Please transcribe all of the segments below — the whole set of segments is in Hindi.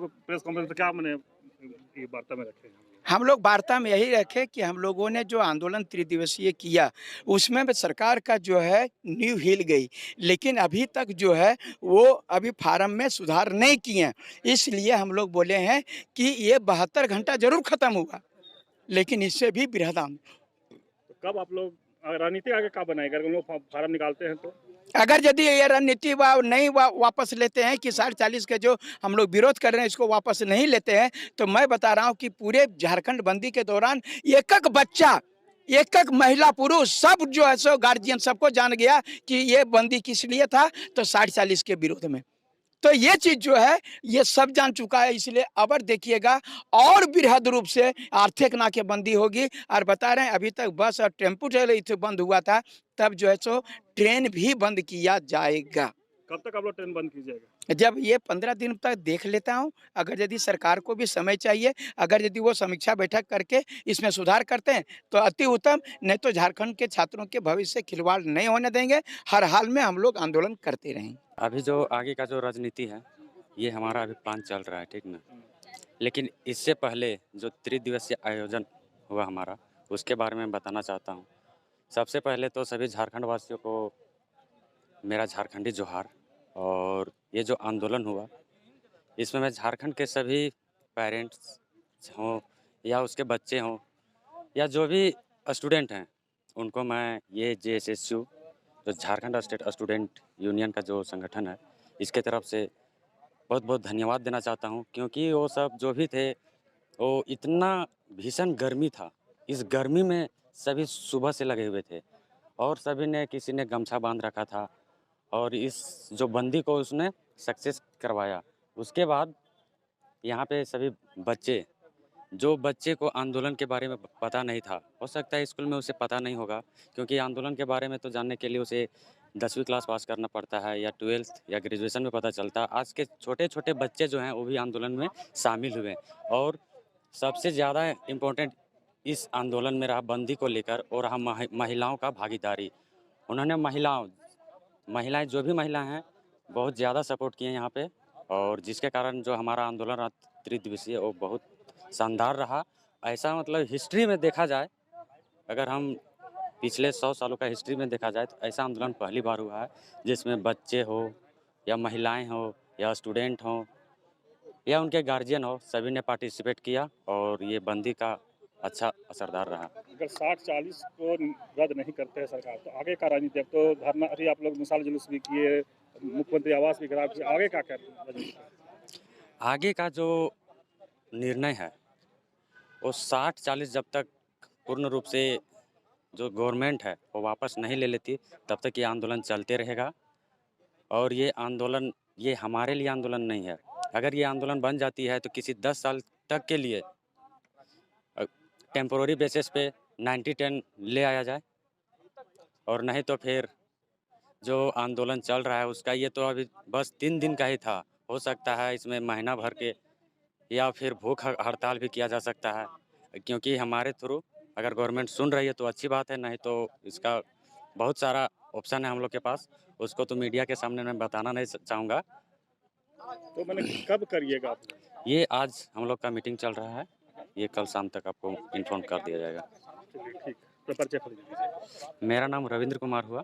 प्रेस कॉन्फ्रेंस में क्या मैंने ये वार्ता में रखे हैं? हम लोग वार्ता में यही रखे कि हम लोगों ने जो आंदोलन त्रिदिवसीय किया उसमें भी सरकार का जो है नींव हिल गई, लेकिन अभी तक जो है वो अभी फार्म में सुधार नहीं किए हैं। इसलिए हम लोग बोले हैं कि ये 72 घंटा जरूर खत्म हुआ, लेकिन इससे भी बृहदाम। तो कब आप लोग रणनीति आगे क्या बनाएगा अगर हम लोग फार्म निकालते हैं तो? अगर यदि ये रणनीति नहीं वापस लेते हैं कि 40 के जो हम लोग विरोध कर रहे हैं इसको वापस नहीं लेते हैं, तो मैं बता रहा हूं कि पूरे झारखंड बंदी के दौरान एक बच्चा, एक महिला, पुरुष सब जो है सो गार्जियन सबको जान गया कि ये बंदी किस लिए था, तो 40 के विरोध में। तो ये चीज जो है ये सब जान चुका है, इसलिए अब देखिएगा और बृहद रूप से आर्थिक नाकेबंदी होगी। और बता रहे हैं अभी तक बस और टेम्पू ट्रेलर बंद हुआ था, तब जो है सो ट्रेन भी बंद किया जाएगा। कब तक आप लोग ट्रेन बंद कीजिएगा? जब ये 15 दिन तक देख लेता हूँ, अगर यदि सरकार को भी समय चाहिए, अगर यदि वो समीक्षा बैठक करके इसमें सुधार करते हैं तो अति उत्तम, नहीं तो झारखंड के छात्रों के भविष्य से खिलवाड़ नहीं होने देंगे। हर हाल में हम लोग आंदोलन करते रहेंगे। अभी जो आगे का जो राजनीति है ये हमारा अभी प्लान चल रहा है, ठीक ना। लेकिन इससे पहले जो त्रिदिवसीय आयोजन हुआ हमारा, उसके बारे में बताना चाहता हूँ। सबसे पहले तो सभी झारखंड वासियों को मेरा झारखंडी जोहार। और ये जो आंदोलन हुआ इसमें मैं झारखंड के सभी पेरेंट्स हों या उसके बच्चे हों या जो भी स्टूडेंट हैं उनको मैं ये JSSU जो झारखंड स्टेट स्टूडेंट यूनियन का जो संगठन है इसके तरफ से बहुत बहुत धन्यवाद देना चाहता हूँ, क्योंकि वो सब जो भी थे वो इतना भीषण गर्मी था, इस गर्मी में सभी सुबह से लगे हुए थे और सभी ने किसी ने गमछा बांध रखा था और इस जो बंदी को उसने सक्सेस करवाया। उसके बाद यहाँ पे सभी बच्चे, जो बच्चे को आंदोलन के बारे में पता नहीं था, हो सकता है स्कूल में उसे पता नहीं होगा, क्योंकि आंदोलन के बारे में तो जानने के लिए उसे 10वीं क्लास पास करना पड़ता है या 12th या ग्रेजुएशन में पता चलता है। आज के छोटे छोटे बच्चे जो हैं वो भी आंदोलन में शामिल हुए और सबसे ज़्यादा इम्पोर्टेंट इस आंदोलन में रहा बंदी को लेकर और रहा महिलाओं का भागीदारी। उन्होंने महिलाएं जो भी महिलाएं हैं बहुत ज़्यादा सपोर्ट किए यहाँ पे, और जिसके कारण जो हमारा आंदोलन रहा त्रिदिवसीय वो बहुत शानदार रहा। ऐसा मतलब हिस्ट्री में देखा जाए, अगर हम पिछले 100 सालों का हिस्ट्री में देखा जाए तो ऐसा आंदोलन पहली बार हुआ है जिसमें बच्चे हो या महिलाएं हो या स्टूडेंट हो या उनके गार्जियन हो, सभी ने पार्टिसिपेट किया और ये बंदी का अच्छा असरदार रहा। अगर 60-40 को रद्द नहीं करते हैं सरकार तो आगे का राजनीति? अब तो धरना, अभी आप लोग मिसाल जुलूस भी किए, मुख्यमंत्री आवास भी खराब किए, आगे क्या कर? आगे का जो निर्णय है वो 60-40 जब तक पूर्ण रूप से जो गवर्नमेंट है वो वापस नहीं ले लेती तब तक ये आंदोलन चलते रहेगा। और ये आंदोलन ये हमारे लिए आंदोलन नहीं है। अगर ये आंदोलन बन जाती है तो किसी 10 साल तक के लिए टेम्पोररी बेसिस पे 90-10 ले आया जाए, और नहीं तो फिर जो आंदोलन चल रहा है उसका ये तो अभी बस 3 दिन का ही था, हो सकता है इसमें महीना भर के या फिर भूख हड़ताल भी किया जा सकता है, क्योंकि हमारे थ्रू अगर गवर्नमेंट सुन रही है तो अच्छी बात है, नहीं तो इसका बहुत सारा ऑप्शन है हम लोग के पास, उसको तो मीडिया के सामने मैं बताना नहीं चाहूँगा। तो मैंने कब करिएगा आप? ये आज हम लोग का मीटिंग चल रहा है, ये कल शाम तक आपको इन्फॉर्म कर दिया जाएगा। ठीक, तो परिचय कर दीजिए। मेरा नाम रविंद्र कुमार हुआ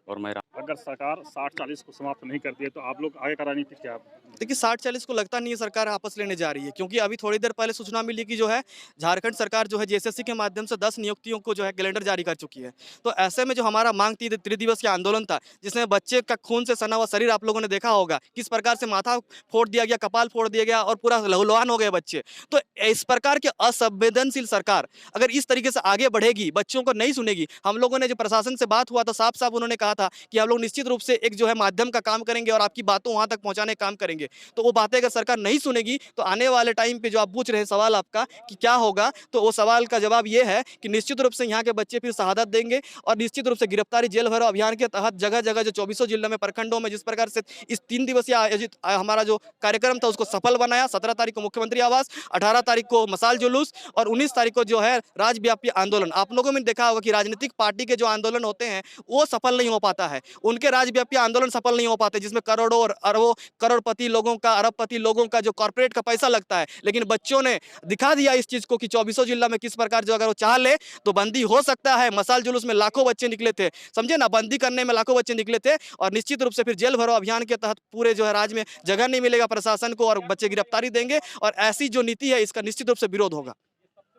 और मैं अगर सरकार 60-40 को समाप्त नहीं करती है तो आप लोग आगे का रणनीति क्या? देखिए 60-40 को लगता नहीं है सरकार आपस लेने जा रही है, क्योंकि अभी थोड़ी देर पहले सूचना मिली कि जो है झारखंड सरकार जो है JSSC के माध्यम से 10 नियुक्तियों को जो है कैलेंडर जारी कर चुकी है। तो ऐसे में जो हमारा मांग थी त्रिदिवसीय आंदोलन था जिसमें बच्चे का खून से सना हुआ शरीर आप लोगों ने देखा होगा, किस प्रकार से माथा फोड़ दिया गया, कपाल फोड़ दिया गया और पूरा लहूलुहान हो गए बच्चे। तो इस प्रकार की असंवेदनशील सरकार अगर इस तरीके से आगे बढ़ेगी, बच्चों को नहीं सुनेगी, हम लोगों ने जो प्रशासन से बात हुआ था साफ साफ उन्होंने कहा था कि हम लोग निश्चित रूप से एक जो है माध्यम का काम करेंगे और आपकी बातों वहां तक पहुंचाने का काम करेंगे। तो वो बातें अगर सरकार नहीं सुनेगी तो आने वाले टाइम पे जो आप पूछ रहे हैं सवाल आपका कि क्या होगा, तो वो सवाल का जवाब ये है कि निश्चित रूप से यहाँ के बच्चे फिर शहादत देंगे और निश्चित रूप से गिरफ्तारी जेल भरो अभियान के तहत जगह जगह जो 24 जिलों में प्रखंडों में जिस प्रकार से इस 3 दिवसीय आयोजित हमारा जो कार्यक्रम था उसको सफल बनाया। 17 तारीख को मुख्यमंत्री आवास, 18 तारीख को मसाल जुलूस और 19 तारीख को जो है राज्यव्यापी आंदोलन। आप लोगों ने देखा होगा कि राजनीतिक पार्टी के जो आंदोलन होते हैं वो सफल नहीं हो पाता है, उनके राज्यव्यापी आंदोलन सफल नहीं हो पाते, जिसमें करोड़ों और अरबों करोड़पति लोगों का, अरबपति लोगों का जो कॉर्पोरेट का पैसा लगता है। लेकिन बच्चों ने दिखा दिया इस चीज को कि 24 जिला में किस प्रकार जो अगर वो चाह ले तो बंदी हो सकता है। मसाल जुलूस में लाखों बच्चे निकले थे, समझे ना, बंदी करने में लाखों बच्चे निकले थे। और निश्चित रूप से फिर जेल भरो अभियान के तहत पूरे जो है राज्य में जगह नहीं मिलेगा प्रशासन को, और बच्चे गिरफ्तारी देंगे। और ऐसी जो नीति है इसका निश्चित रूप से विरोध होगा।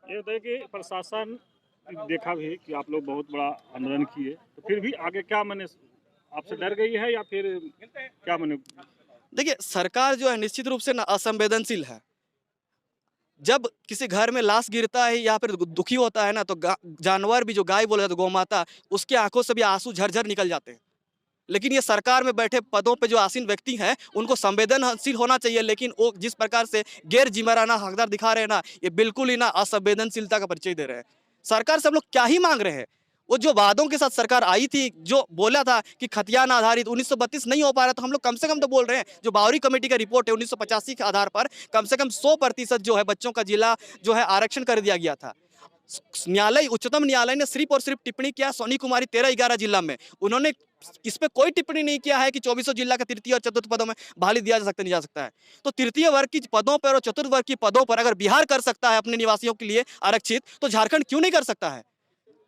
ये बताइए कि प्रशासन देखा भी कि आप लोग बहुत बड़ा आंदोलन किए, तो फिर भी आगे क्या मैंने आपसे डर गई है या फिर क्या मैंने? देखिए, सरकार जो है निश्चित रूप से ना असंवेदनशील है। जब किसी घर में लाश गिरता है या फिर दुखी होता है ना, तो जानवर भी, जो गाय बोला जाता है गौ माता, उसके आंखों से भी आंसू झरझर निकल जाते हैं। लेकिन ये सरकार में बैठे पदों पे जो आसीन व्यक्ति हैं उनको संवेदनशील होना चाहिए, लेकिन वो जिस प्रकार से गैर जिम्मेदाराना हकदार दिखा रहे हैं ना, ये बिल्कुल ही ना असंवेदनशीलता का परिचय दे रहे हैं। सरकार से हम लोग क्या ही मांग रहे हैं? वो जो वादों के साथ सरकार आई थी, जो बोला था कि खतियान आधारित 1932 नहीं हो पा रहा, तो हम लोग कम से कम तो बोल रहे हैं, जो बावरी कमेटी का रिपोर्ट है 1985 के आधार पर कम से कम 100% जो है बच्चों का जिला जो है आरक्षण कर दिया गया था। न्यायालय, उच्चतम न्यायालय ने सिर्फ और सिर्फ टिप्पणी किया सोनी कुमारी 13-11 जिला में। उन्होंने इस पे कोई टिप्पणी नहीं किया है कि 24 जिला का तृतीय और चतुर्थ पदों में बहाली दिया जा सकता नहीं जा सकता है। तो तृतीय वर्ग की पदों पर और चतुर्थ वर्ग की पदों पर अगर बिहार कर सकता है अपने निवासियों के लिए आरक्षित, तो झारखंड क्यों नहीं कर सकता है?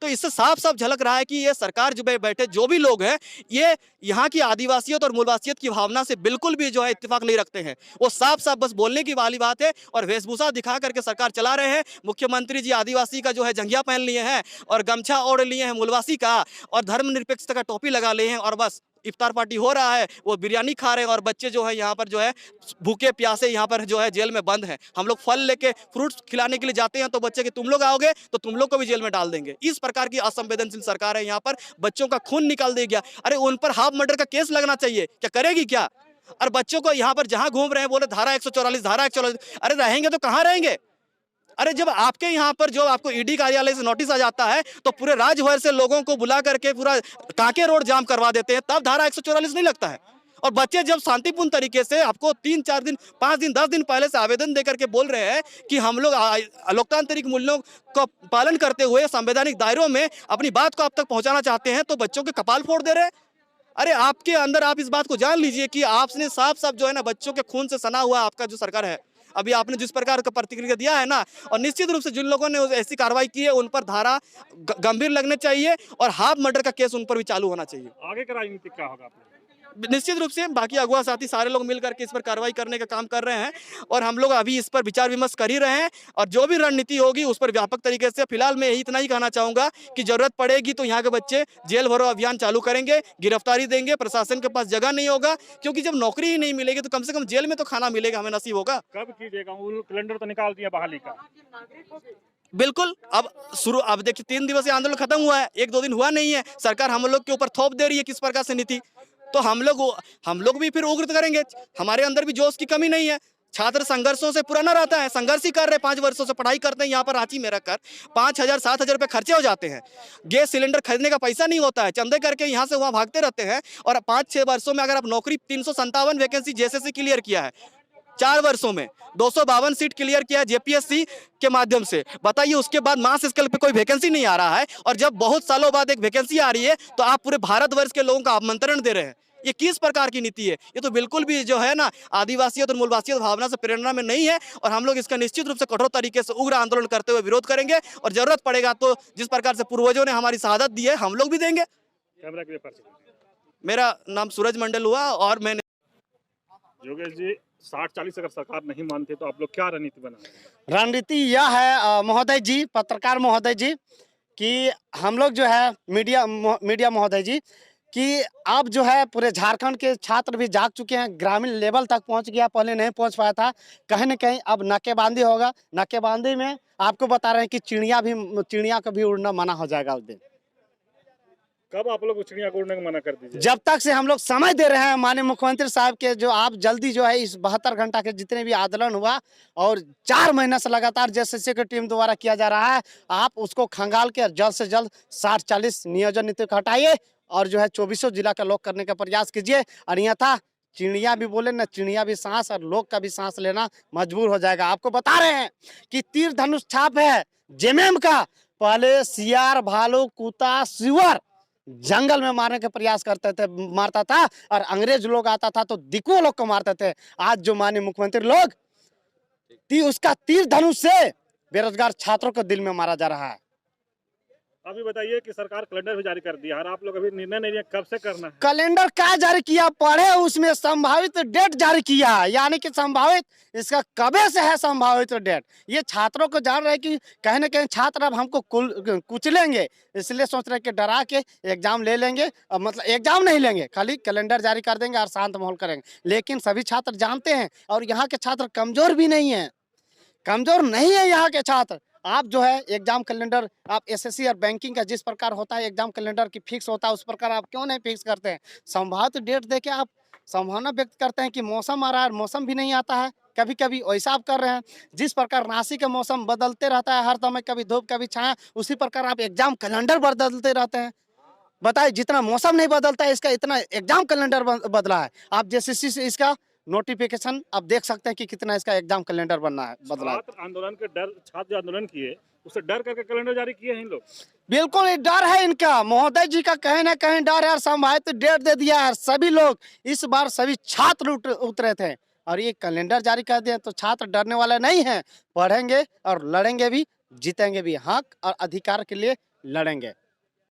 तो इससे साफ साफ झलक रहा है कि ये सरकार जो बैठे जो भी लोग हैं, ये यहाँ की आदिवासियत और मूलवासियत की भावना से बिल्कुल भी जो है इत्तेफाक नहीं रखते हैं। वो साफ साफ बस बोलने की वाली बात है और वेशभूषा दिखा करके सरकार चला रहे हैं। मुख्यमंत्री जी आदिवासी का जो है जंघिया पहन लिए हैं और गमछा ओढ़ लिए हैं मूलवासी का, और धर्मनिरपेक्षता का टोपी लगा लिए हैं, और बस इफ्तार पार्टी हो रहा है, वो बिरयानी खा रहे हैं, और बच्चे जो है यहाँ पर जो है भूखे प्यासे यहाँ पर जो है जेल में बंद हैं। हम लोग फल लेके, फ्रूट्स खिलाने के लिए जाते हैं तो बच्चे के तुम लोग आओगे तो तुम लोग को भी जेल में डाल देंगे। इस प्रकार की असंवेदनशील सरकार है यहाँ पर। बच्चों का खून निकाल दे गया। अरे उन पर हाफ मर्डर का केस लगना चाहिए, क्या करेगी क्या? और बच्चों को यहाँ पर जहाँ घूम रहे हैं बोले धारा 144, धारा 144। अरे रहेंगे तो कहाँ रहेंगे? अरे जब आपके यहाँ पर जो आपको ईडी कार्यालय से नोटिस आ जाता है तो पूरे राज्य भर से लोगों को बुला करके पूरा कांके रोड जाम करवा देते हैं, तब धारा 144 नहीं लगता है। और बच्चे जब शांतिपूर्ण तरीके से आपको 3-4 दिन, 5 दिन, 10 दिन पहले से आवेदन दे करके बोल रहे हैं कि हम लोग लोकतांत्रिक मूल्यों का पालन करते हुए संवैधानिक दायरों में अपनी बात को आप तक पहुंचाना चाहते हैं, तो बच्चों के कपाल फोड़ दे रहे हैं। अरे आपके अंदर आप इस बात को जान लीजिए कि आपने साफ साफ जो है ना बच्चों के खून से सना हुआ आपका जो सरकार है। अभी आपने जिस प्रकार का प्रतिक्रिया दिया है ना, और निश्चित रूप से जिन लोगों ने ऐसी कार्रवाई की है उन पर धारा गंभीर लगने चाहिए और हाफ मर्डर का केस उन पर भी चालू होना चाहिए। आगे का राजनीति क्या होगा? निश्चित रूप से बाकी अगुआ साथी सारे लोग मिलकर के इस पर कार्रवाई करने का काम कर रहे हैं, और हम लोग अभी इस पर विचार विमर्श कर ही रहे हैं, और जो भी रणनीति होगी उस पर व्यापक तरीके से। फिलहाल मैं इतना ही कहना चाहूंगा कि जरूरत पड़ेगी तो यहाँ के बच्चे जेल भरो अभियान चालू करेंगे, गिरफ्तारी देंगे। प्रशासन के पास जगह नहीं होगा, क्योंकि जब नौकरी ही नहीं मिलेगी तो कम से कम जेल में तो खाना मिलेगा, हमें नसीब होगा। कब कीजिएगा? कैलेंडर तो निकाल दिया बहाली का। बिल्कुल, अब देखिए 3 दिवसीय आंदोलन खत्म हुआ है, 1-2 दिन हुआ नहीं है। सरकार हम लोग के ऊपर थोप दे रही है किस प्रकार से नीति, तो हम लोग भी फिर उग्र करेंगे। हमारे अंदर भी जोश की कमी नहीं है। छात्र संघर्षों से पुराना रहता है, संघर्ष ही कर रहे 5 वर्षों से पढ़ाई करते हैं यहाँ पर रांची में रहकर। 5,000-7,000 रुपए खर्चे हो जाते हैं। गैस सिलेंडर खरीदने का पैसा नहीं होता है, चंदे करके यहाँ से वहाँ भागते रहते हैं। और 5-6 वर्षों में अगर आप नौकरी 357 वैकेंसी जेएसएससी क्लियर किया है, 4 वर्षों में 252 सीट क्लियर किया है जेपीएससी के माध्यम से, बताइए उसके बाद मास स्केल पे कोई वैकेंसी नहीं आ रहा है। और जब बहुत सालों बाद एक वैकेंसी आ रही है तो आप पूरे भारतवर्ष के लोगों का आमंत्रण दे रहे हैं। ये किस प्रकार की नीति है? ये तो बिल्कुल भी जो है ना आदिवासियत और मूलवासियत भावना से प्रेरणा में नहीं है, और हम लोग इसका निश्चित रूप से कठोर तरीके से उग्र आंदोलन करते हुए विरोध करेंगे, और जरूरत पड़ेगा तो जिस प्रकार से पूर्वजों ने हमारी शहादत दी है हम लोग भी देंगे। कैमरा के परिचय। मेरा नाम सूरज मंडल हुआ, और मैंने योगेश जी 60-40 अगर सरकार नहीं मानते तो आप लोग क्या रणनीति बनाएंगे? रणनीति यह है महोदय जी, पत्रकार महोदय जी, कि हम लोग जो है मीडिया महोदय जी, कि अब जो है पूरे झारखंड के छात्र भी जाग चुके हैं, ग्रामीण लेवल तक पहुंच गया, पहले नहीं पहुंच पाया था। कहीं न कहीं अब नाकेबंदी होगा। नाकेबंदी में आपको बता रहे हैं कि चिड़िया का भी उड़ना मना हो जाएगा उस दिन। कब आप लोग चिड़िया को उड़ने को मना कर दीजिए? जब तक से हम लोग समय दे रहे हैं माननीय मुख्यमंत्री साहब के, जो आप जल्दी जो है इस 72 घंटा के जितने भी आंदोलन हुआ और 4 महीने से लगातार जेएसएससी की टीम द्वारा किया जा रहा है, आप उसको खंगाल के जल्द से जल्द 60-40 नियोजन नीति को हटाइए और जो है 24 जिला का लॉक करने का प्रयास कीजिए। अन्यथा चिड़िया भी बोले ना, चिड़िया भी सांस और लोग का भी सांस लेना मजबूर हो जाएगा। आपको बता रहे हैं कि तीर धनुष छाप है जेएमएम का, पहले सियार, भालू, कुत्ता, सुअर जंगल में मारने का प्रयास करते थे, मारता था, और अंग्रेज लोग आता था तो दिक्कू लोग को मारते थे। आज जो माननीय मुख्यमंत्री लोग उसका तीर धनुष से बेरोजगार छात्रों को दिल में मारा जा रहा है। अभी बताइए कि सरकार कैलेंडर भी जारी कर दिया है और आप लोग अभी निर्णय नहीं लिया कब से करना है। कैलेंडर क्या जारी किया पढ़े, उसमें संभावित डेट जारी किया, यानी कि संभावित इसका कबे से है संभावित डेट। ये छात्रों को जान रहे कि कहीं ना कहीं छात्र अब हमको कुचलेंगे, इसलिए सोच रहे कि डरा के एग्जाम ले लेंगे, मतलब एग्जाम नहीं लेंगे, खाली कैलेंडर जारी कर देंगे और शांत माहौल करेंगे। लेकिन सभी छात्र जानते हैं, और यहाँ के छात्र कमजोर भी नहीं है, कमजोर नहीं है यहाँ के छात्र। आप जो है एग्जाम कैलेंडर, आप एसएससी और बैंकिंग का जिस प्रकार होता है एग्जाम कैलेंडर की फिक्स होता है, उस प्रकार आप क्यों नहीं फिक्स करते हैं? संभावित डेट देके आप संभावना व्यक्त करते हैं कि मौसम आ रहा है, मौसम भी नहीं आता है, कभी कभी वैसा आप कर रहे हैं। जिस प्रकार राशि का मौसम बदलते रहता है हर समय, कभी धूप कभी छाया, उसी प्रकार आप एग्जाम कैलेंडर बदलते रहते हैं। बताइए, जितना मौसम नहीं बदलता है इसका इतना एग्जाम कैलेंडर बदला है। आप जेसीसी से इसका नोटिफिकेशन आप देख सकते हैं कि कितना इसका एग्जाम कैलेंडर बनना है, बदला है। छात्र आंदोलन के डर, छात्र जो आंदोलन किए उससे डर करके कैलेंडर जारी किए हैं इन लोग। बिल्कुल ये डर है इनका, महोदय जी का कहीं ना कहीं डर है, और संभावित डेट दे दिया है। सभी लोग इस बार सभी छात्र उतरे थे, और ये कैलेंडर जारी कर दिया, तो छात्र डरने वाले नहीं हैं, पढ़ेंगे और लड़ेंगे भी, जीतेंगे भी, हक और अधिकार के लिए लड़ेंगे।